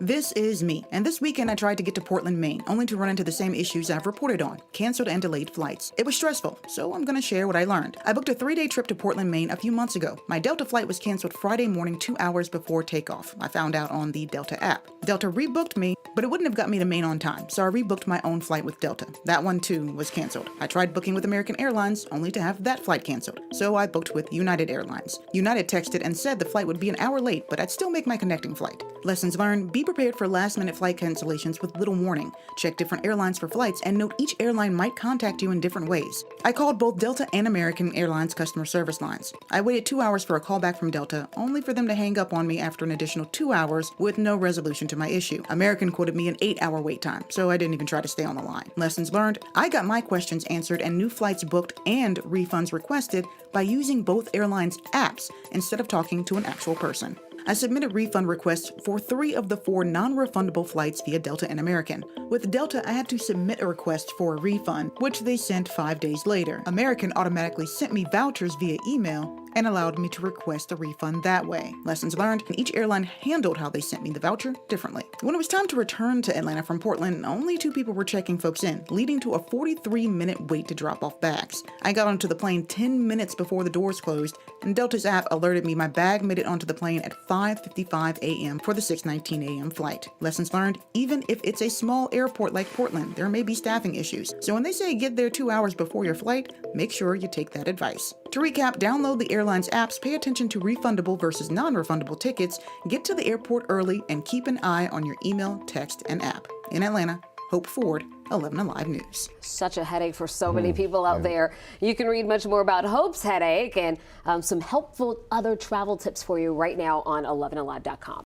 This is me, and this weekend I tried to get to Portland, Maine, only to run into the same issues I've reported on: canceled and delayed flights. It was stressful, so I'm gonna share what I learned. I booked a 3-day trip to Portland, Maine a few months ago. My Delta flight was canceled Friday morning 2 hours before takeoff. I found out on the Delta app. Delta rebooked me, but it wouldn't have got me to Maine on time, so I rebooked my own flight with Delta. That one too was canceled. I tried booking with American Airlines, only to have that flight canceled, so I booked with United Airlines. United texted and said the flight would be an hour late, but I'd still make my connecting flight. Lessons learned: be prepared for last-minute flight cancellations with little warning. Check different airlines for flights and note each airline might contact you in different ways. I called both Delta and American Airlines customer service lines. I waited 2 hours for a call back from Delta, only for them to hang up on me after an additional 2 hours with no resolution to my issue. American quoted me an 8-hour wait time, so I didn't even try to stay on the line. Lessons learned: I got my questions answered and new flights booked and refunds requested by using both airlines' apps instead of talking to an actual person. I submitted refund requests for 3 of the 4 non-refundable flights via Delta and American. With Delta, I had to submit a request for a refund, which they sent 5 days later. American automatically sent me vouchers via email and allowed me to request a refund that way. Lessons learned: each airline handled how they sent me the voucher differently. When it was time to return to Atlanta from Portland, only 2 people were checking folks in, leading to a 43-minute wait to drop off bags. I got onto the plane 10 minutes before the doors closed, and Delta's app alerted me my bag made it onto the plane at 5:55 a.m. for the 6:19 a.m. flight. Lessons learned: even if it's a small airport like Portland, there may be staffing issues. So when they say get there 2 hours before your flight, make sure you take that advice. To recap, download the airline's apps, pay attention to refundable versus non-refundable tickets, get to the airport early, and keep an eye on your email, text, and app. In Atlanta, Hope Ford, 11 Alive News. Such a headache for so many people out there. You can read much more about Hope's headache and some helpful other travel tips for you right now on 11alive.com.